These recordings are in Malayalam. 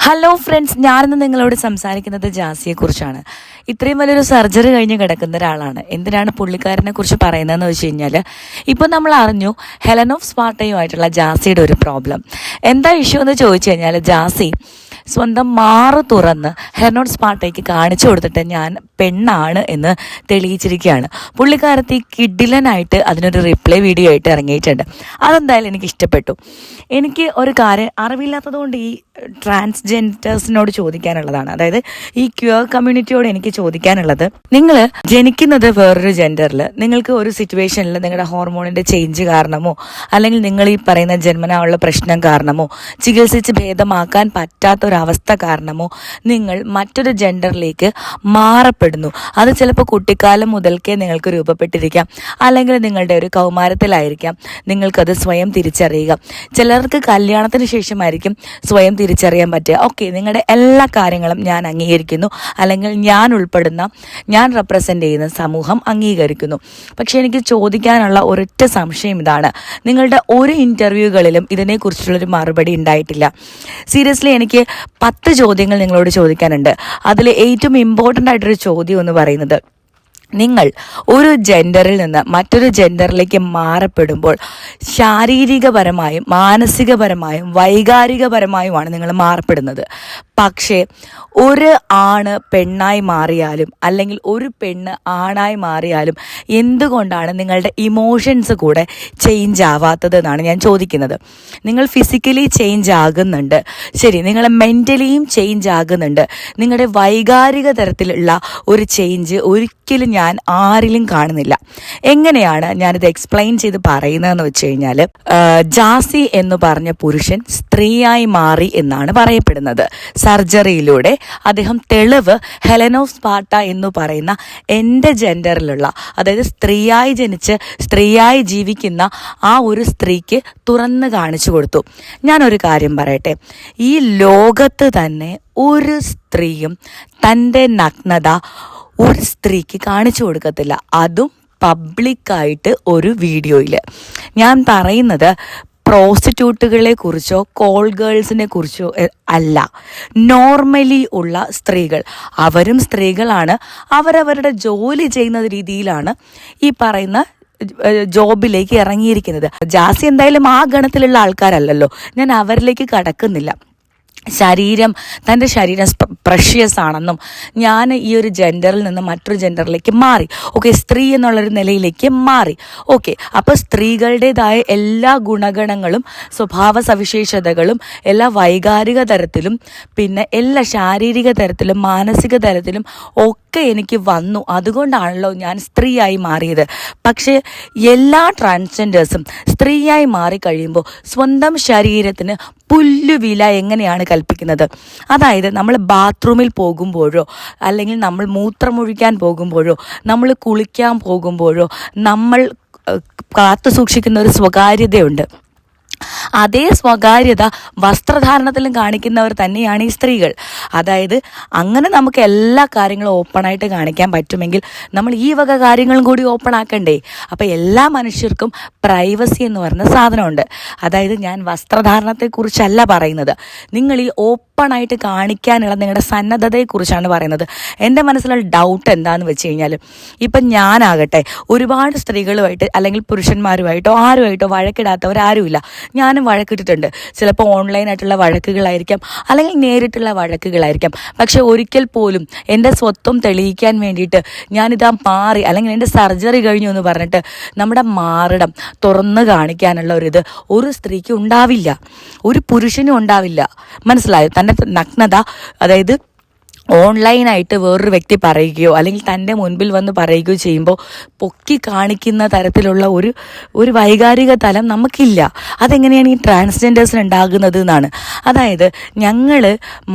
ഹലോ ഫ്രണ്ട്സ്, ഞാനിന്ന് നിങ്ങളോട് സംസാരിക്കുന്നത് ജാസിയെക്കുറിച്ചാണ്. ഇത്രയും വലിയൊരു സർജറി കഴിഞ്ഞ് കിടക്കുന്ന ഒരാളാണ്. എന്തിനാണ് പുള്ളിക്കാരനെ കുറിച്ച് പറയുന്നതെന്ന് വെച്ച് കഴിഞ്ഞാൽ, ഇപ്പോൾ നമ്മൾ അറിഞ്ഞു ഹെലൻ ഓഫ് സ്പാർട്ടയുമായിട്ടുള്ള ജാസിയുടെ ഒരു പ്രോബ്ലം. എന്താ ഇഷ്യൂ എന്ന് ചോദിച്ചു കഴിഞ്ഞാൽ, ജാസി സ്വന്തം മാറ് തുറന്ന് ഹെലൻ ഓഫ് സ്പാർട്ടയ്ക്ക് കാണിച്ചു കൊടുത്തിട്ട് ഞാൻ പെണ്ണാണ് എന്ന് തെളിയിച്ചിരിക്കുകയാണ്. പുള്ളിക്കാരത്തി കിഡിലനായിട്ട് അതിനൊരു റിപ്ലൈ വീഡിയോ ആയിട്ട് ഇറങ്ങിയിട്ടുണ്ട്. അതെന്തായാലും എനിക്ക് ഇഷ്ടപ്പെട്ടു. എനിക്ക് ഒരു കാര്യം അറിവില്ലാത്തത് കൊണ്ട് ഈ ട്രാൻസ്ജെൻഡേഴ്സിനോട് ചോദിക്കാനുള്ളതാണ്. അതായത് ഈ ക്യൂർ കമ്മ്യൂണിറ്റിയോട് എനിക്ക് ചോദിക്കാനുള്ളത്, നിങ്ങൾ ജനിക്കുന്നത് വേറൊരു ജെൻഡറിൽ, നിങ്ങൾക്ക് ഒരു സിറ്റുവേഷനിൽ നിങ്ങളുടെ ഹോർമോണിൻ്റെ ചേഞ്ച് കാരണമോ അല്ലെങ്കിൽ നിങ്ങൾ ഈ പറയുന്ന ജന്മനാ ഉള്ള പ്രശ്നം കാരണമോ ചികിത്സിച്ച് ഭേദമാക്കാൻ പറ്റാത്ത ഒരവസ്ഥ കാരണമോ നിങ്ങൾ മറ്റൊരു ജെൻഡറിലേക്ക് മാറപ്പെടുന്നു. അത് ചിലപ്പോൾ കുട്ടിക്കാലം മുതൽക്കേ നിങ്ങൾക്ക് രൂപപ്പെട്ടിരിക്കാം, അല്ലെങ്കിൽ നിങ്ങളുടെ ഒരു കൗമാരത്തിലായിരിക്കാം നിങ്ങൾക്കത് സ്വയം തിരിച്ചറിയുക. ചിലർക്ക് കല്യാണത്തിന് ശേഷമായിരിക്കും സ്വയം തിരിച്ചറിയാൻ പറ്റുക. ഓക്കെ, നിങ്ങളുടെ എല്ലാ കാര്യങ്ങളും ഞാൻ അംഗീകരിക്കുന്നു, അല്ലെങ്കിൽ ഞാൻ ഉൾപ്പെടുന്ന, ഞാൻ റെപ്രസെൻ്റ് ചെയ്യുന്ന സമൂഹം അംഗീകരിക്കുന്നു. പക്ഷേ എനിക്ക് ചോദിക്കാനുള്ള ഒരൊറ്റ സംശയം ഇതാണ്, നിങ്ങളുടെ ഒരു ഇൻ്റർവ്യൂകളിലും ഇതിനെക്കുറിച്ചുള്ളൊരു മറുപടി ഉണ്ടായിട്ടില്ല. സീരിയസ്ലി എനിക്ക് 10 ചോദ്യങ്ങൾ നിങ്ങളോട് ചോദിക്കാനുണ്ട്. അതിൽ ഏറ്റവും ഇമ്പോർട്ടൻ്റ് ആയിട്ടൊരു ചോദ്യം എന്ന് പറയുന്നത്, നിങ്ങൾ ഒരു ജെൻഡറിൽ നിന്ന് മറ്റൊരു ജെൻഡറിലേക്ക് മാറപ്പെടുമ്പോൾ ശാരീരികപരമായും മാനസികപരമായും വൈകാരികപരമായുമാണ് നിങ്ങൾ മാറപ്പെടുന്നത്. പക്ഷേ ഒരു ആണ് പെണ്ണായി മാറിയാലും അല്ലെങ്കിൽ ഒരു പെണ്ണ് ആണായി മാറിയാലും എന്തുകൊണ്ടാണ് നിങ്ങളുടെ ഇമോഷൻസ് കൂടെ ചേഞ്ച് ആവാത്തത് എന്നാണ് ഞാൻ ചോദിക്കുന്നത്. നിങ്ങൾ ഫിസിക്കലി ചേഞ്ച് ആകുന്നുണ്ട്, ശരി, നിങ്ങൾ മെൻ്റലിയും ചേഞ്ച് ആകുന്നുണ്ട്. നിങ്ങളുടെ വൈകാരിക തരത്തിലുള്ള ഒരു ചേഞ്ച് ഒരിക്കലും ഞാൻ ആരിലും കാണുന്നില്ല. എങ്ങനെയാണ് ഞാനിത് എക്സ്പ്ലെയിൻ ചെയ്ത് പറയുന്നതെന്ന് വെച്ച് കഴിഞ്ഞാൽ, ജാസി എന്ന് പറഞ്ഞ പുരുഷൻ സ്ത്രീയായി മാറി എന്നാണ് പറയപ്പെടുന്നത്. സർജറിയിലൂടെ അദ്ദേഹം തെളിവ് ഹെലൻ ഓഫ് സ്പാർട്ട എന്ന് പറയുന്ന എൻ്റെ ജെൻഡറിലുള്ള, അതായത് സ്ത്രീയായി ജനിച്ച് സ്ത്രീയായി ജീവിക്കുന്ന ആ ഒരു സ്ത്രീക്ക് തുറന്ന് കാണിച്ചു കൊടുത്തു. ഞാനൊരു കാര്യം പറയട്ടെ, ഈ ലോകത്ത് തന്നെ ഒരു സ്ത്രീയും തൻ്റെ നഗ്നത ഒരു സ്ത്രീക്ക് കാണിച്ചു കൊടുക്കത്തില്ല, അതും പബ്ലിക്കായിട്ട് ഒരു വീഡിയോയിൽ. ഞാൻ പറയുന്നത് പ്രോസ്റ്റിറ്റ്യൂട്ടുകളെ കുറിച്ചോ കോൾ ഗേൾസിനെ കുറിച്ചോ അല്ല. നോർമലി ഉള്ള സ്ത്രീകൾ, അവരും സ്ത്രീകളാണ്, അവരവരുടെ ജോലി ചെയ്യുന്ന രീതിയിലാണ് ഈ പറയുന്ന ജോബിലേക്ക് ഇറങ്ങിയിരിക്കുന്നത്. ജാസി എന്തായാലും ആ ഗണത്തിലുള്ള ആൾക്കാരല്ലല്ലോ, ഞാൻ അവരിലേക്ക് കടക്കുന്നില്ല. തൻ്റെ ശരീരം പ്രഷ്യസ് ആണെന്നും ഞാൻ ഈ ഒരു ജെൻഡറിൽ നിന്ന് മറ്റൊരു ജെൻഡറിലേക്ക് മാറി, ഓക്കെ, സ്ത്രീ എന്നുള്ളൊരു നിലയിലേക്ക് മാറി, ഓക്കെ, അപ്പോൾ സ്ത്രീകളുടേതായ എല്ലാ ഗുണഗണങ്ങളും സ്വഭാവ സവിശേഷതകളും എല്ലാ വൈകാരിക തരത്തിലും പിന്നെ എല്ലാ ശാരീരിക തരത്തിലും മാനസിക തരത്തിലും ഒക്കെ എനിക്ക് വന്നു. അതുകൊണ്ടാണല്ലോ ഞാൻ സ്ത്രീയായി മാറിയത്. പക്ഷേ എല്ലാ ട്രാൻസ്ജെൻഡേഴ്സും സ്ത്രീയായി മാറിക്കഴിയുമ്പോൾ സ്വന്തം ശരീരത്തിന് പുല്ലുവില എങ്ങനെയാണ് കൽപ്പിക്കുന്നത്? അതായത് നമ്മൾ ബാത്റൂമിൽ പോകുമ്പോഴോ അല്ലെങ്കിൽ നമ്മൾ മൂത്രമൊഴിക്കാൻ പോകുമ്പോഴോ നമ്മൾ കുളിക്കാൻ പോകുമ്പോഴോ നമ്മൾ കാത്തു സൂക്ഷിക്കുന്ന ഒരു സ്വകാര്യതയുണ്ട്. അതേ സ്വകാര്യത വസ്ത്രധാരണത്തിലും കാണിക്കുന്നവർ തന്നെയാണ് ഈ സ്ത്രീകൾ. അതായത് അങ്ങനെ നമുക്ക് എല്ലാ കാര്യങ്ങളും ഓപ്പണായിട്ട് കാണിക്കാൻ പറ്റുമെങ്കിൽ നമ്മൾ ഈ വക കാര്യങ്ങളും കൂടി ഓപ്പൺ ആക്കണ്ടേ? അപ്പോൾ എല്ലാ മനുഷ്യർക്കും പ്രൈവസി എന്ന് പറയുന്ന സാധനമുണ്ട്. അതായത് ഞാൻ വസ്ത്രധാരണത്തെക്കുറിച്ചല്ല പറയുന്നത്, നിങ്ങൾ ഈ ഓപ്പണായിട്ട് കാണിക്കാനുള്ള നിങ്ങളുടെ സന്നദ്ധതയെക്കുറിച്ചാണ് പറയുന്നത്. എൻ്റെ മനസ്സിലുള്ള ഡൗട്ട് എന്താണെന്ന് വെച്ച് കഴിഞ്ഞാൽ, ഇപ്പം ഞാനാകട്ടെ ഒരുപാട് സ്ത്രീകളുമായിട്ട് അല്ലെങ്കിൽ പുരുഷന്മാരുമായിട്ടോ ആരുമായിട്ടോ വഴക്കിടാത്തവരാരുമില്ല. ഞാനും വഴക്കിട്ടിട്ടുണ്ട്. ചിലപ്പോൾ ഓൺലൈനായിട്ടുള്ള വഴക്കുകളായിരിക്കാം, അല്ലെങ്കിൽ നേരിട്ടുള്ള വഴക്കുകളായിരിക്കാം. പക്ഷെ ഒരിക്കൽ പോലും എൻ്റെ സ്വത്വം തെളിയിക്കാൻ വേണ്ടിയിട്ട് ഞാനിതാ മാറി, അല്ലെങ്കിൽ എൻ്റെ സർജറി കഴിഞ്ഞു എന്ന് പറഞ്ഞിട്ട് നമ്മുടെ മാറിടം തുറന്ന് കാണിക്കാനുള്ള ഒരിത് ഒരു സ്ത്രീക്ക് ഉണ്ടാവില്ല, ഒരു പുരുഷനും ഉണ്ടാവില്ല. മനസ്സിലായോ? തൻ്റെ നഗ്നത, അതായത് ഓൺലൈനായിട്ട് വേറൊരു വ്യക്തി പറയുകയോ അല്ലെങ്കിൽ തൻ്റെ മുൻപിൽ വന്ന് പറയുകയോ ചെയ്യുമ്പോൾ പൊക്കി കാണിക്കുന്ന തരത്തിലുള്ള ഒരു വൈകാരിക തലം നമുക്കില്ല. അതെങ്ങനെയാണ് ഈ ട്രാൻസ്ജെൻഡേഴ്സിന് ഉണ്ടാകുന്നത് എന്നാണ്. അതായത് ഞങ്ങൾ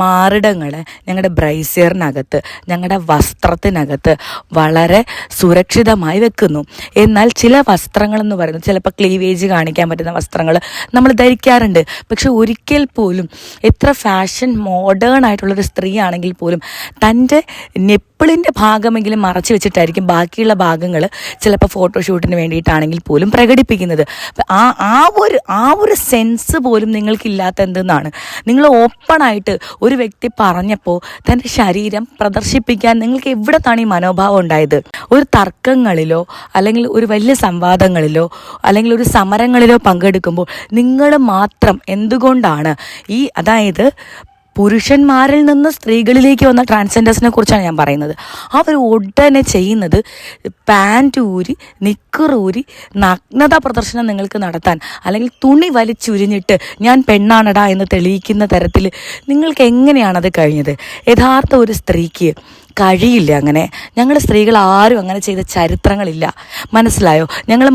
മാറിടങ്ങൾ ഞങ്ങളുടെ ബ്രൈസിയറിനകത്ത്, ഞങ്ങളുടെ വസ്ത്രത്തിനകത്ത് വളരെ സുരക്ഷിതമായി വെക്കുന്നു. എന്നാൽ ചില വസ്ത്രങ്ങളെന്ന് പറയുന്നത്, ചിലപ്പോൾ ക്ലീവേജ് കാണിക്കാൻ പറ്റുന്ന വസ്ത്രങ്ങൾ നമ്മൾ ധരിക്കാറുണ്ട്. പക്ഷെ ഒരിക്കൽ പോലും എത്ര ഫാഷൻ മോഡേൺ ആയിട്ടുള്ളൊരു സ്ത്രീ ആണെങ്കിൽ പോലും തൻ്റെ നെപ്പിളിൻ്റെ ഭാഗമെങ്കിലും മറച്ചു വെച്ചിട്ടായിരിക്കും ബാക്കിയുള്ള ഭാഗങ്ങൾ ചിലപ്പോൾ ഫോട്ടോഷൂട്ടിന് വേണ്ടിയിട്ടാണെങ്കിൽ പോലും പ്രകടിപ്പിക്കുന്നത്. ആ ഒരു സെൻസ് പോലും നിങ്ങൾക്കില്ലാത്ത എന്തെന്നാണ്. നിങ്ങൾ ഓപ്പണായിട്ട് ഒരു വ്യക്തി പറഞ്ഞപ്പോൾ തൻ്റെ ശരീരം പ്രദർശിപ്പിക്കാൻ നിങ്ങൾക്ക് എവിടത്താണ് ഈ മനോഭാവം ഉണ്ടായത്? ഒരു തർക്കങ്ങളിലോ അല്ലെങ്കിൽ ഒരു വലിയ സംവാദങ്ങളിലോ അല്ലെങ്കിൽ ഒരു സമരങ്ങളിലോ പങ്കെടുക്കുമ്പോൾ നിങ്ങൾ മാത്രം എന്തുകൊണ്ടാണ് അതായത് പുരുഷന്മാരിൽ നിന്ന് സ്ത്രീകളിലേക്ക് വന്ന ട്രാൻസ്ജെൻഡേഴ്സിനെ കുറിച്ചാണ് ഞാൻ പറയുന്നത്. അവർ ഉടനെ ചെയ്യുന്നത് പാൻറ് ഊരി നിക്കറൂരി നഗ്നത പ്രദർശനം നിങ്ങൾക്ക് നടത്താൻ അല്ലെങ്കിൽ തുണി വലിച്ചുരിഞ്ഞിട്ട് ഞാൻ പെണ്ണാണടാ എന്ന് തെളിയിക്കുന്ന തരത്തിൽ നിങ്ങൾക്ക് എങ്ങനെയാണത് കഴിഞ്ഞത്? യഥാർത്ഥ ഒരു സ്ത്രീക്ക് കഴിയില്ല അങ്ങനെ. ഞങ്ങൾ സ്ത്രീകൾ ആരും അങ്ങനെ ചെയ്ത ചരിത്രങ്ങളില്ല, മനസ്സിലായോ? ഞങ്ങൾ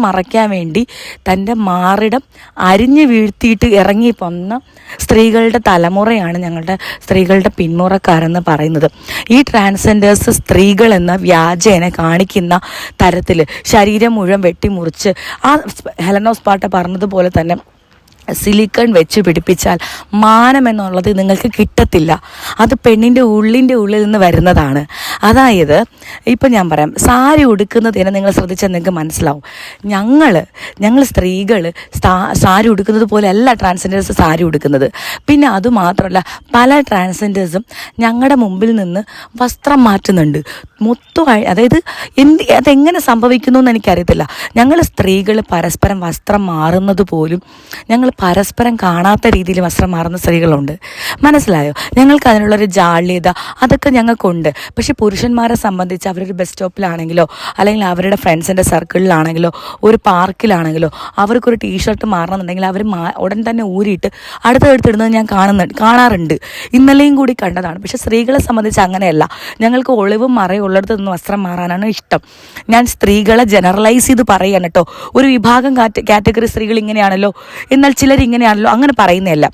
മറയ്ക്കാൻ വേണ്ടി തൻ്റെ മാറിടം അരിഞ്ഞു വീഴ്ത്തിയിട്ട് ഇറങ്ങി പോന്ന സ്ത്രീകളുടെ തലമുറയാണ് ഞങ്ങളുടെ സ്ത്രീകളുടെ പിന്മുറക്കാരെന്ന് പറയുന്നത്. ഈ ട്രാൻസ്ജെൻഡേഴ്സ് സ്ത്രീകൾ എന്ന വ്യാജേന കാണിക്കുന്ന തരത്തിൽ ശരീരം മുഴുവൻ വെട്ടിമുറിച്ച് ഹെലൻ ഓഫ് സ്പാർട്ട പറഞ്ഞതുപോലെ തന്നെ സിലിക്കൺ വെച്ച് പിടിപ്പിച്ചാൽ മാനം എന്നുള്ളത് നിങ്ങൾക്ക് കിട്ടത്തില്ല. അത് പെണ്ണിൻ്റെ ഉള്ളിൽ നിന്ന് വരുന്നതാണ്. അതായത് ഇപ്പം ഞാൻ പറയാം, സാരി ഉടുക്കുന്നതിനെ നിങ്ങൾ ശ്രദ്ധിച്ചാൽ നിങ്ങൾക്ക് മനസ്സിലാവും. ഞങ്ങൾ സ്ത്രീകൾ സാരി ഉടുക്കുന്നത് പോലെ അല്ല ട്രാൻസ്ജെൻഡേഴ്സ് സാരി ഉടുക്കുന്നത്. പിന്നെ അതുമാത്രമല്ല, പല ട്രാൻസ്ജെൻഡേഴ്സും ഞങ്ങളുടെ മുമ്പിൽ നിന്ന് വസ്ത്രം മാറ്റുന്നുണ്ട്. മൊത്തമായി അതായത് അതെങ്ങനെ സംഭവിക്കുന്നു എന്ന് എനിക്കറിയത്തില്ല. ഞങ്ങൾ സ്ത്രീകൾ പരസ്പരം വസ്ത്രം മാറുന്നത് പോലും ഞങ്ങൾ പരസ്പരം കാണാത്ത രീതിയിൽ വസ്ത്രം മാറുന്ന സ്ത്രീകളുണ്ട്, മനസ്സിലായോ? ഞങ്ങൾക്ക് അതിനുള്ളൊരു ജാള്യത അതൊക്കെ ഞങ്ങൾക്കുണ്ട്. പക്ഷെ പുരുഷന്മാരെ സംബന്ധിച്ച് അവരൊരു ബസ് സ്റ്റോപ്പിലാണെങ്കിലോ അല്ലെങ്കിൽ അവരുടെ ഫ്രണ്ട്സിൻ്റെ സർക്കിളിലാണെങ്കിലോ ഒരു പാർക്കിലാണെങ്കിലോ അവർക്കൊരു ടീഷർട്ട് മാറണമെന്നുണ്ടെങ്കിൽ അവർ ഉടൻ തന്നെ ഊരിയിട്ട് അടുത്തടുത്തിടുന്നത് ഞാൻ കാണാറുണ്ട്. ഇന്നലെയും കൂടി കണ്ടതാണ്. പക്ഷെ സ്ത്രീകളെ സംബന്ധിച്ച് അങ്ങനെയല്ല. ഞങ്ങൾക്ക് ഒളിവും മറയുള്ളിടത്ത് നിന്ന് വസ്ത്രം മാറാനാണ് ഇഷ്ടം. ഞാൻ സ്ത്രീകളെ ജനറലൈസ് ചെയ്ത് പറയുകയാണ് കേട്ടോ. ഒരു വിഭാഗം കാറ്റഗറി സ്ത്രീകൾ ഇങ്ങനെയാണല്ലോ, എന്നാൽ ചിലരിങ്ങനെയാണല്ലോ, അങ്ങനെ പറയുന്നതല്ല.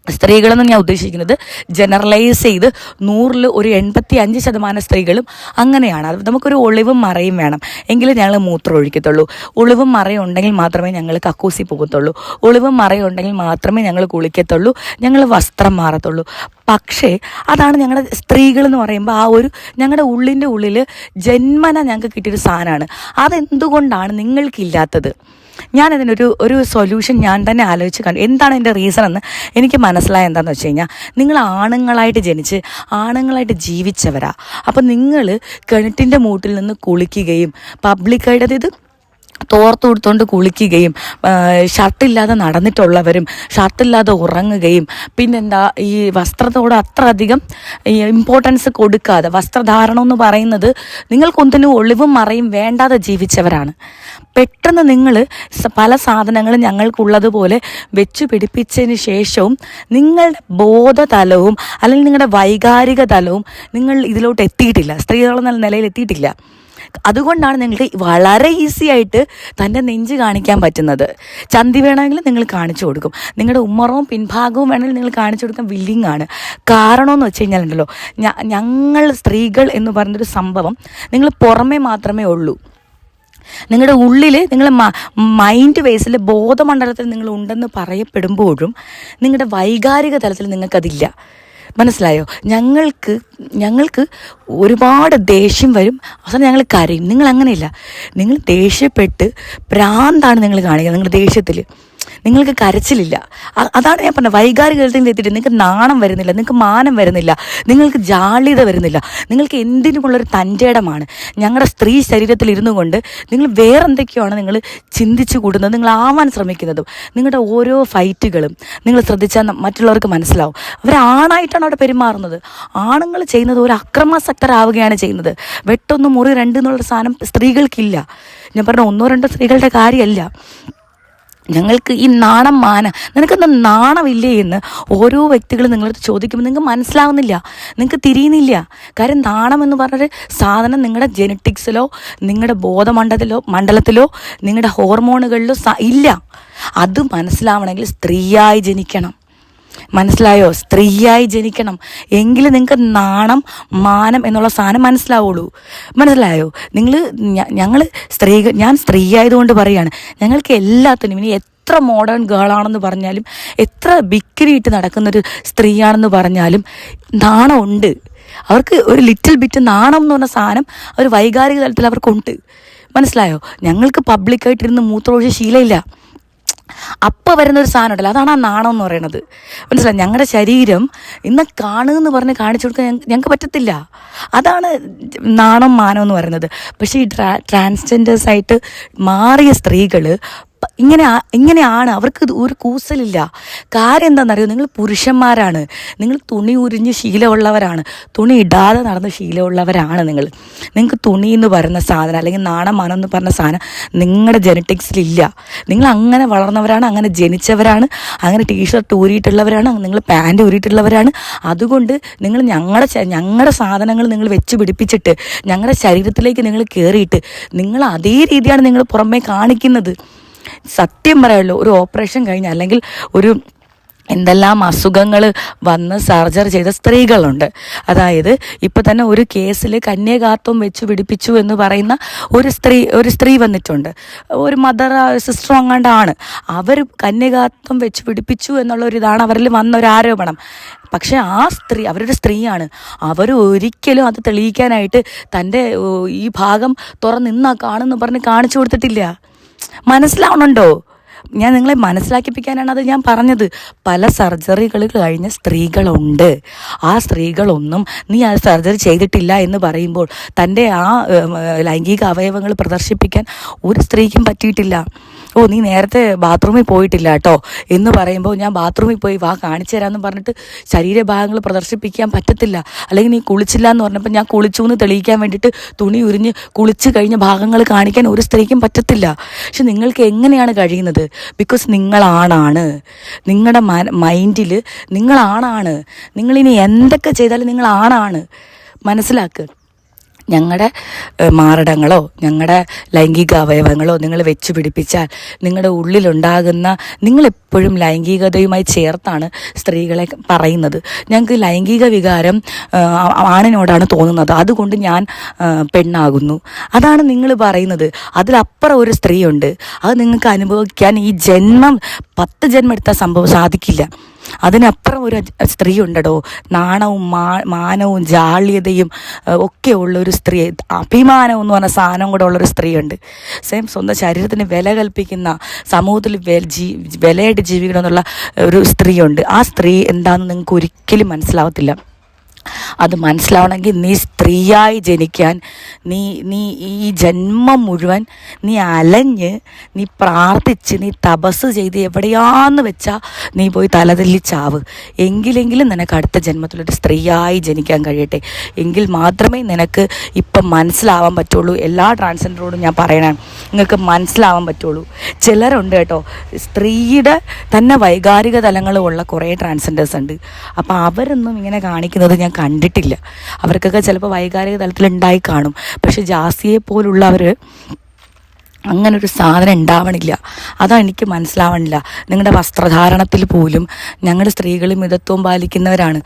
സ്ത്രീകളെന്ന് ഞാൻ ഉദ്ദേശിക്കുന്നത് ജനറലൈസ് ചെയ്ത് 100ൽ ഒരു 85% സ്ത്രീകളും അങ്ങനെയാണ്. അത് നമുക്കൊരു ഒളിവും മറയും വേണം, എങ്കിലും ഞങ്ങൾ മൂത്രം ഒഴിക്കത്തുള്ളൂ. ഒളിവും മറയും ഉണ്ടെങ്കിൽ മാത്രമേ ഞങ്ങൾ കക്കൂസി പോകത്തുള്ളൂ. ഒളിവും മറയും ഉണ്ടെങ്കിൽ മാത്രമേ ഞങ്ങൾ കുളിക്കത്തുള്ളൂ, ഞങ്ങൾ വസ്ത്രം മാറത്തുള്ളൂ. പക്ഷേ അതാണ് ഞങ്ങളുടെ സ്ത്രീകളെന്ന് പറയുമ്പോൾ ഞങ്ങളുടെ ഉള്ളിൽ ജന്മന ഞങ്ങൾക്ക് കിട്ടിയൊരു സാധനമാണ്. അതെന്തുകൊണ്ടാണ് നിങ്ങൾക്കില്ലാത്തത്? ഞാനതിനൊരു സൊല്യൂഷൻ ഞാൻ തന്നെ ആലോചിച്ച് കണ്ടു. എന്താണ് എൻ്റെ റീസൺ എന്ന് എനിക്ക് മനസ്സിലായ എന്താണെന്ന് വെച്ച് കഴിഞ്ഞാൽ, നിങ്ങൾ ആണുങ്ങളായിട്ട് ജനിച്ച് ആണുങ്ങളായിട്ട് ജീവിച്ചവരാ. അപ്പം നിങ്ങൾ കിണറ്റിൻ്റെ മൂട്ടിൽ നിന്ന് കുളിക്കുകയും പബ്ലിക്കായിട്ട്, അതായത് തോർത്തു കൊടുത്തുകൊണ്ട് കുളിക്കുകയും ഷർട്ടില്ലാതെ നടന്നിട്ടുള്ളവരും ഷർട്ടില്ലാതെ ഉറങ്ങുകയും പിന്നെന്താ ഈ വസ്ത്രത്തോട് അത്ര അധികം ഇമ്പോർട്ടൻസ് കൊടുക്കാതെ, വസ്ത്രധാരണം എന്ന് പറയുന്നത് നിങ്ങൾക്കൊന്നിനും ഒളിവും മറയും വേണ്ടാതെ ജീവിച്ചവരാണ്. പെട്ടെന്ന് നിങ്ങൾ പല സാധനങ്ങളും ഞങ്ങൾക്കുള്ളതുപോലെ വെച്ചു പിടിപ്പിച്ചതിന് ശേഷവും നിങ്ങളുടെ ബോധതലവും അല്ലെങ്കിൽ നിങ്ങളുടെ വൈകാരിക തലവും നിങ്ങൾ ഇതിലോട്ട് എത്തിയിട്ടില്ല, സ്ത്രീകളെന്ന നിലയിൽ എത്തിയിട്ടില്ല. അതുകൊണ്ടാണ് നിങ്ങൾക്ക് വളരെ ഈസി ആയിട്ട് തൻ്റെ നെഞ്ച് കാണിക്കാൻ പറ്റുന്നത്. ചന്തി വേണമെങ്കിൽ നിങ്ങൾ കാണിച്ചു കൊടുക്കും, നിങ്ങളുടെ ഉമ്മറവും പിൻഭാഗവും വേണമെങ്കിൽ നിങ്ങൾ കാണിച്ചു കൊടുക്കാൻ വില്ലിങ് ആണ്. കാരണമെന്ന് വെച്ച് കഴിഞ്ഞാലുണ്ടല്ലോ, ഞങ്ങൾ സ്ത്രീകൾ എന്ന് പറയുന്നൊരു സംഭവം നിങ്ങൾ പുറമേ മാത്രമേ ഉള്ളൂ. നിങ്ങളുടെ ഉള്ളിൽ, നിങ്ങൾ മൈൻഡ് ബേസിൽ ബോധമണ്ഡലത്തിൽ നിങ്ങൾ ഉണ്ടെന്ന് പറയപ്പെടുമ്പോഴും നിങ്ങളുടെ വൈകാരിക തലത്തിൽ നിങ്ങൾക്കതില്ല, മനസ്സിലായോ? ഞങ്ങൾക്ക് ഒരുപാട് ദേഷ്യം വരും, അവസാനം ഞങ്ങൾ കരയും. നിങ്ങൾ അങ്ങനെയില്ല. നിങ്ങൾ ദേഷ്യപ്പെട്ട് ഭ്രാന്താണ് നിങ്ങൾ കാണിക്കുന്നത്. നിങ്ങളുടെ ദേഷ്യത്തിൽ നിങ്ങൾക്ക് കരച്ചിലില്ല. അതാണ് ഞാൻ പറഞ്ഞത്, വൈകാരിക തലത്തിൽ എത്തിയിട്ട് നിങ്ങൾക്ക് നാണം വരുന്നില്ല, നിങ്ങൾക്ക് മാനം വരുന്നില്ല, നിങ്ങൾക്ക് ജാള്യത വരുന്നില്ല, നിങ്ങൾക്ക് എന്തിനുമുള്ളൊരു തൻ്റെടമാണ്. ഞങ്ങളുടെ സ്ത്രീ ശരീരത്തിൽ ഇരുന്നു കൊണ്ട് നിങ്ങൾ വേറെന്തൊക്കെയാണ് നിങ്ങൾ ചിന്തിച്ചു കൂടുന്നത്, നിങ്ങൾ ആവാൻ ശ്രമിക്കുന്നതും. നിങ്ങളുടെ ഓരോ ഫൈറ്റുകളും നിങ്ങൾ ശ്രദ്ധിച്ചാൽ മറ്റുള്ളവർക്ക് മനസ്സിലാവും. അവരാണായിട്ടാണ് അവിടെ പെരുമാറുന്നത്. ആണുങ്ങൾ ചെയ്യുന്നത് ഒരു അക്രമാസക്തരാവുകയാണ് ചെയ്യുന്നത്. വെട്ടൊന്നും മുറി രണ്ട് എന്നുള്ള സാധനം സ്ത്രീകൾക്കില്ല. ഞാൻ പറഞ്ഞ 1-2 സ്ത്രീകളുടെ കാര്യമല്ല. ഞങ്ങൾക്ക് ഈ നാണം നിനക്കെന്താ നാണമില്ലേ എന്ന് ഓരോ വ്യക്തികളും നിങ്ങളടുത്ത് ചോദിക്കുമ്പോൾ നിങ്ങൾക്ക് മനസ്സിലാവുന്നില്ല, നിങ്ങൾക്ക് തിരിയുന്നില്ല. കാര്യം നാണം എന്ന് പറഞ്ഞൊരു സാധനം നിങ്ങളുടെ ജെനറ്റിക്സിലോ നിങ്ങളുടെ മണ്ഡലത്തിലോ നിങ്ങളുടെ ഹോർമോണുകളിലോ ഇല്ല. അത് മനസ്സിലാവണമെങ്കിൽ സ്ത്രീയായി ജനിക്കണം. മനസ്സിലായോ? സ്ത്രീയായി ജനിക്കണം, എങ്കിലും നിങ്ങൾക്ക് നാണം മാനം എന്നുള്ള സാധനം മനസ്സിലാവുള്ളൂ. മനസ്സിലായോ? ഞാൻ സ്ത്രീ ആയതുകൊണ്ട് പറയാണ്, ഞങ്ങൾക്ക് എല്ലാത്തിനും, ഇനി എത്ര മോഡേൺ ഗേളാണെന്ന് പറഞ്ഞാലും, എത്ര ബിക്കിനിയിട്ട് നടക്കുന്നൊരു സ്ത്രീയാണെന്ന് പറഞ്ഞാലും നാണമുണ്ട്. അവർക്ക് ഒരു ലിറ്റിൽ ബിറ്റ് നാണം എന്ന് പറഞ്ഞ സാധനം ഒരു വൈകാരിക തലത്തിൽ അവർക്കുണ്ട്. മനസ്സിലായോ? ഞങ്ങൾക്ക് പബ്ലിക്കായിട്ടിരുന്ന് മൂത്രമൊഴിച്ച് ശീലമില്ല. അപ്പം വരുന്നൊരു സാധനം ഉണ്ടല്ലോ, അതാണ് ആ നാണം എന്ന് പറയുന്നത്. മനസ്സിലായി? ഞങ്ങളുടെ ശരീരം ഇന്ന് കാണുമെന്ന് പറഞ്ഞ് കാണിച്ചു കൊടുക്കാൻ ഞങ്ങൾക്ക് പറ്റത്തില്ല. അതാണ് നാണം മാനം എന്ന് പറയുന്നത്. പക്ഷേ ഈ ട്രാൻസ്ജെൻഡേഴ്സായിട്ട് മാറിയ സ്ത്രീകൾ ഇങ്ങനെയാണ്. അവർക്ക് ഒരു കൂസലില്ല. കാര്യം എന്താണെന്നറിയോ? നിങ്ങൾ പുരുഷന്മാരാണ്, നിങ്ങൾ തുണി ഉരിഞ്ഞ് ശീലമുള്ളവരാണ്, തുണി ഇടാതെ നടന്ന ശീലമുള്ളവരാണ്. നിങ്ങൾക്ക് തുണി എന്ന് പറയുന്ന സാധനം, അല്ലെങ്കിൽ നാണമാനം എന്ന് പറഞ്ഞ സാധനം നിങ്ങളുടെ ജെനറ്റിക്സിലില്ല. നിങ്ങൾ അങ്ങനെ വളർന്നവരാണ്, അങ്ങനെ ജനിച്ചവരാണ്, അങ്ങനെ ടീഷർട്ട് ഊരിയിട്ടുള്ളവരാണ്, നിങ്ങൾ പാൻറ് ഊരിയിട്ടുള്ളവരാണ്. അതുകൊണ്ട് നിങ്ങൾ ഞങ്ങളുടെ സാധനങ്ങൾ നിങ്ങൾ വെച്ച് പിടിപ്പിച്ചിട്ട് ഞങ്ങളുടെ ശരീരത്തിലേക്ക് നിങ്ങൾ കയറിയിട്ട് നിങ്ങൾ അതേ രീതിയാണ് നിങ്ങൾ പുറമേ കാണിക്കുന്നത്. സത്യം പറയുള്ളൂ, ഒരു ഓപ്പറേഷൻ കഴിഞ്ഞ് അല്ലെങ്കിൽ ഒരു എന്തെല്ലാം അസുഖങ്ങൾ വന്ന് സർജറി ചെയ്ത സ്ത്രീകളുണ്ട്. അതായത് ഇപ്പം തന്നെ ഒരു കേസിൽ കന്യാകാത്വം വെച്ച് പിടിപ്പിച്ചു എന്ന് പറയുന്ന ഒരു സ്ത്രീ വന്നിട്ടുണ്ട്. ഒരു സിസ്റ്റർ അങ്ങാണ്ടാണ്. അവർ കന്യാകാത്വം വെച്ച് പിടിപ്പിച്ചു എന്നുള്ളൊരിതാണ് അവരിൽ വന്ന ഒരു ആരോപണം. പക്ഷെ ആ സ്ത്രീ, അവരൊരു സ്ത്രീയാണ്. അവർ ഒരിക്കലും അത് തെളിയിക്കാനായിട്ട് തൻ്റെ ഈ ഭാഗം തുറന്നിന്നാ കാണുമെന്ന് പറഞ്ഞ് കാണിച്ചു കൊടുത്തിട്ടില്ല. മനസ്സിലാവണുണ്ടോ? ഞാൻ നിങ്ങളെ മനസ്സിലാക്കിപ്പിക്കാനാണ് അത് ഞാൻ പറഞ്ഞത്. പല സർജറികൾ കഴിഞ്ഞ സ്ത്രീകളുണ്ട്. ആ സ്ത്രീകളൊന്നും നീ ആ സർജറി ചെയ്തിട്ടില്ല എന്ന് പറയുമ്പോൾ തൻ്റെ ആ ലൈംഗിക അവയവങ്ങൾ പ്രദർശിപ്പിക്കാൻ ഒരു സ്ത്രീക്കും പറ്റിയിട്ടില്ല. നീ നേരത്തെ ബാത്റൂമിൽ പോയിട്ടില്ല കേട്ടോ എന്ന് പറയുമ്പോൾ ഞാൻ ബാത്റൂമിൽ പോയി വാ കാണിച്ചു തരാമെന്ന് പറഞ്ഞിട്ട് ശരീരഭാഗങ്ങൾ പ്രദർശിപ്പിക്കാൻ പറ്റത്തില്ല. അല്ലെങ്കിൽ നീ കുളിച്ചില്ല എന്ന് പറഞ്ഞപ്പോൾ ഞാൻ കുളിച്ചു എന്ന് തെളിയിക്കാൻ വേണ്ടിയിട്ട് തുണി ഉരിഞ്ഞ് കുളിച്ച് കഴിഞ്ഞ ഭാഗങ്ങൾ കാണിക്കാൻ ഒരു സ്ത്രീക്കും പറ്റത്തില്ല. പക്ഷെ നിങ്ങൾക്ക് എങ്ങനെയാണ് കഴിയുന്നത്? ബിക്കോസ് നിങ്ങളാണാണ്. നിങ്ങളുടെ മൈൻഡിൽ നിങ്ങളാണാണ്. നിങ്ങളിനി എന്തൊക്കെ ചെയ്താലും നിങ്ങളാണാണ്. മനസ്സിലാക്കുക. ഞങ്ങളുടെ മാറിടങ്ങളോ ഞങ്ങളുടെ ലൈംഗിക അവയവങ്ങളോ നിങ്ങൾ വെച്ച് പിടിപ്പിച്ചാൽ നിങ്ങളുടെ ഉള്ളിലുണ്ടാകുന്ന, നിങ്ങളെപ്പോഴും ലൈംഗികതയുമായി ചേർത്താണ് സ്ത്രീകളെ പറയുന്നത്. ഞങ്ങൾക്ക് ലൈംഗിക വികാരം ആണിനോടാണ് തോന്നുന്നത്, അതുകൊണ്ട് ഞാൻ പെണ്ണാകുന്നു. അതാണ് നിങ്ങൾ പറയുന്നത്. അതിലപ്പുറം ഒരു സ്ത്രീയുണ്ട്. അത് നിങ്ങൾക്ക് അനുഭവിക്കാൻ ഈ 10 ജന്മം എടുത്താൽ സംഭവം സാധിക്കില്ല. അതിനപ്പുറം ഒരു സ്ത്രീ ഉണ്ടടോ. നാണവും മാനവും ജാള്യതയും ഒക്കെ ഉള്ളൊരു സ്ത്രീ, അഭിമാനം എന്ന് പറഞ്ഞ സാധനം കൂടെ ഉള്ളൊരു സ്ത്രീയുണ്ട്. സ്വന്തം ശരീരത്തിന് വില കൽപ്പിക്കുന്ന, സമൂഹത്തിൽ വിലയായിട്ട് ജീവിക്കണമെന്നുള്ള ഒരു സ്ത്രീയുണ്ട്. ആ സ്ത്രീ എന്താണെന്ന് നിങ്ങൾക്ക് ഒരിക്കലും മനസ്സിലാവത്തില്ല. അത് മനസ്സിലാവണമെങ്കിൽ നീ സ്ത്രീയായി ജനിക്കാൻ നീ ഈ ജന്മം മുഴുവൻ നീ അലഞ്ഞ്, നീ പ്രാർത്ഥിച്ച്, നീ തപസ് ചെയ്ത് എവിടെയാന്ന് വെച്ചാൽ നീ പോയി തലതെല്ലി ചാവ്. എങ്കിലെങ്കിലും നിനക്ക് അടുത്ത ജന്മത്തിലൊരു സ്ത്രീയായി ജനിക്കാൻ കഴിയട്ടെ. എങ്കിൽ മാത്രമേ നിനക്ക് ഇപ്പം മനസ്സിലാവാൻ പറ്റുള്ളൂ. എല്ലാ ട്രാൻസ്ജെൻഡറോടും ഞാൻ പറയണേ, നിങ്ങൾക്ക് മനസ്സിലാവാൻ പറ്റുള്ളൂ. ചിലരുണ്ട് കേട്ടോ, സ്ത്രീയുടെ തന്നെ വൈകാരിക തലങ്ങളുള്ള കുറേ ട്രാൻസ്ജെൻഡേഴ്സ് ഉണ്ട്. അപ്പോൾ അവരൊന്നും ഇങ്ങനെ കാണിക്കുന്നത് ഞാൻ കണ്ടിട്ടില്ല. അവർക്കൊക്കെ ചിലപ്പോൾ വൈകാരിക തലത്തിലുണ്ടായി കാണും. പക്ഷെ ജാസിയെ പോലുള്ളവർ അങ്ങനൊരു സാധനം ഉണ്ടാവണില്ല. അതാണ് എനിക്ക് മനസ്സിലാവണില്ല. നിങ്ങളുടെ വസ്ത്രധാരണത്തിൽ പോലും ഞങ്ങൾ സ്ത്രീകൾ മിതത്വം പാലിക്കുന്നവരാണ്.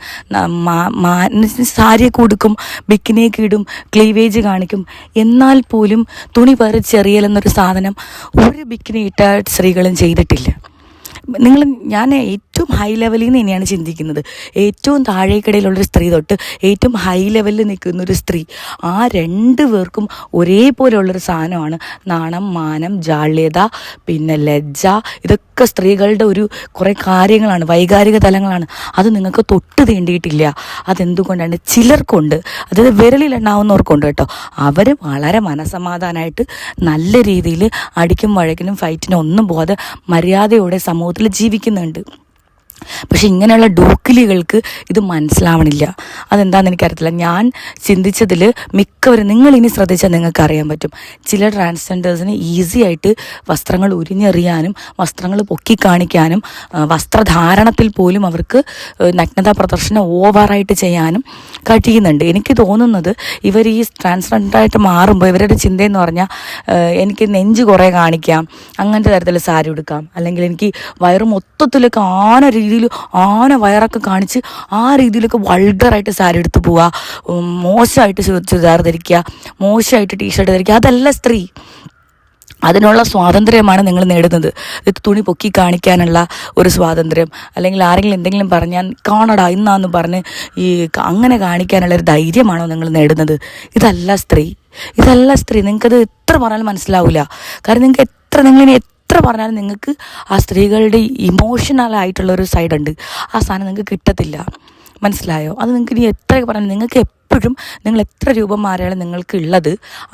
സാരിയൊക്കെ ഉടുക്കും, ബിക്കിനിയൊക്കെ ഇടും, ക്ലീവേജ് കാണിക്കും. എന്നാൽ പോലും തുണി പറിച്ചെറിയലെന്നൊരു സാധനം ഒരു ബിക്കിനി ഇട്ട സ്ത്രീകളും ചെയ്തിട്ടില്ല. ഞാൻ ഏറ്റവും ഹൈ ലെവലിൽ നിന്ന് തന്നെയാണ് ചിന്തിക്കുന്നത്. ഏറ്റവും താഴേക്കിടയിലുള്ളൊരു സ്ത്രീ തൊട്ട് ഏറ്റവും ഹൈ ലെവലിൽ നിൽക്കുന്നൊരു സ്ത്രീ, ആ 2 പേർക്കും ഒരേപോലെയുള്ളൊരു സാധനമാണ് നാണം, മാനം, ജാള്യത, പിന്നെ ലജ്ജ. ഇതൊക്കെ സ്ത്രീകളുടെ കുറേ കാര്യങ്ങളാണ്, വൈകാരിക തലങ്ങളാണ്. അത് നിങ്ങൾക്ക് തൊട്ട് തീണ്ടിയിട്ടില്ല. അതെന്തുകൊണ്ടാണ്? ചിലർക്കുണ്ട്, അതായത് വിരലിലെണ്ണാവുന്നവർക്കുണ്ട് കേട്ടോ. അവർ വളരെ മനസമാധാനമായിട്ട് നല്ല രീതിയിൽ അടിക്കും വഴക്കിനും ഫൈറ്റിനും ഒന്നും പോകാതെ മര്യാദയോടെ സമൂഹത്തിൽ ജീവിക്കുന്നുണ്ട്. പക്ഷെ ഇങ്ങനെയുള്ള ഡൂക്കിലികൾക്ക് ഇത് മനസ്സിലാവണില്ല. അതെന്താണെന്ന് എനിക്കറിയത്തില്ല. ഞാൻ ചിന്തിച്ചതിൽ മിക്കവരും, നിങ്ങളിനി ശ്രദ്ധിച്ചാൽ നിങ്ങൾക്ക് അറിയാൻ പറ്റും, ചില ട്രാൻസ്ജെൻഡേഴ്സിന് ഈസി ആയിട്ട് വസ്ത്രങ്ങൾ ഉരിഞ്ഞെറിയാനും വസ്ത്രങ്ങൾ പൊക്കി കാണിക്കാനും വസ്ത്രധാരണത്തിൽ പോലും അവർക്ക് നഗ്നതാ പ്രദർശനം ഓവറായിട്ട് ചെയ്യാനും കഴിയുന്നുണ്ട്. എനിക്ക് തോന്നുന്നത് ഇവർ ഈ ട്രാൻസ്ജെൻഡറായിട്ട് മാറുമ്പോൾ ഇവരുടെ ചിന്തയെന്ന് പറഞ്ഞാൽ എനിക്ക് നെഞ്ച് കുറേ കാണിക്കാം, അങ്ങനത്തെ തരത്തിൽ സാരി ഉടുക്കാം, അല്ലെങ്കിൽ എനിക്ക് വയറ് മൊത്തത്തിൽ കാണ രീതിയിൽ ആന വയറൊക്കെ കാണിച്ച് ആ രീതിയിലൊക്കെ വൾഗറായിട്ട് സാരി എടുത്ത് പോവുക, മോശമായിട്ട് ചുരിദാർ ധരിക്കുക, മോശമായിട്ട് ടീഷർട്ട് ധരിക്കുക. അതല്ല സ്ത്രീ. അതിനുള്ള സ്വാതന്ത്ര്യമാണ് നിങ്ങൾ നേടുന്നത്. ഇത് തുണി പൊക്കി കാണിക്കാനുള്ള ഒരു സ്വാതന്ത്ര്യം, അല്ലെങ്കിൽ ആരെങ്കിലും എന്തെങ്കിലും പറഞ്ഞാൽ കാണടാ ഇന്നാന്ന് പറഞ്ഞ് അങ്ങനെ കാണിക്കാനുള്ള ഒരു ധൈര്യമാണോ നിങ്ങൾ നേടുന്നത്? ഇതല്ല സ്ത്രീ. നിങ്ങൾക്കത് എത്ര പറഞ്ഞാലും മനസ്സിലാവില്ല. കാരണം നിങ്ങളിനി എത്ര പറഞ്ഞാലും നിങ്ങൾക്ക് ആ സ്ത്രീകളുടെ ഇമോഷണൽ ആയിട്ടുള്ളൊരു സൈഡുണ്ട്, ആ സാധനം നിങ്ങൾക്ക് കിട്ടത്തില്ല. മനസ്സിലായോ? അത് നിങ്ങൾക്ക് ഇനി എത്രയൊക്കെ പറഞ്ഞാൽ നിങ്ങൾക്ക് എപ്പോഴും നിങ്ങൾ എത്ര രൂപം മാറിയാലും നിങ്ങൾക്ക് ഉള്ളത്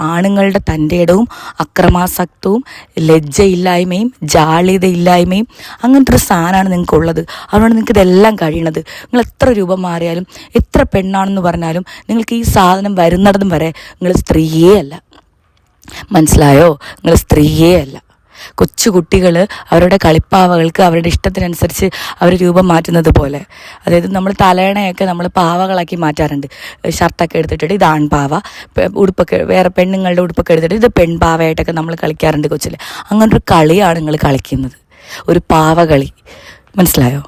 ആണുങ്ങളുടെ തൻ്റെ ഇടവും അക്രമാസക്തവും ലജ്ജയില്ലായ്മയും ജാള്യതയില്ലായ്മയും അങ്ങനത്തെ ഒരു സാധനമാണ് നിങ്ങൾക്കുള്ളത്. അതുകൊണ്ട് നിങ്ങൾക്ക് ഇതെല്ലാം കഴിയണത്. നിങ്ങൾ എത്ര രൂപം മാറിയാലും എത്ര പെണ്ണാണെന്ന് പറഞ്ഞാലും നിങ്ങൾക്ക് ഈ സാധനം വരുന്നിടത്തും വരെ നിങ്ങൾ സ്ത്രീയേ അല്ല. മനസ്സിലായോ? നിങ്ങൾ സ്ത്രീയേ അല്ല. കൊച്ചുകുട്ടികൾ അവരുടെ കളിപ്പാവകൾക്ക് അവരുടെ ഇഷ്ടത്തിനനുസരിച്ച് അവർ രൂപം മാറ്റുന്നത് പോലെ, അതായത് നമ്മൾ തലേണയൊക്കെ നമ്മൾ പാവകളാക്കി മാറ്റാറുണ്ട്. ഷർട്ടൊക്കെ എടുത്തിട്ട് ഇത് ആൺപാവ, ഉടുപ്പൊക്കെ വേറെ പെണ്ണുങ്ങളുടെ ഉടുപ്പൊക്കെ എടുത്തിട്ട് ഇത് പെൺപാവയായിട്ടൊക്കെ നമ്മൾ കളിക്കാറുണ്ട് കൊച്ചിൽ. അങ്ങനൊരു കളിയാണ് നിങ്ങൾ കളിക്കുന്നത്, ഒരു പാവകളി. മനസ്സിലായോ?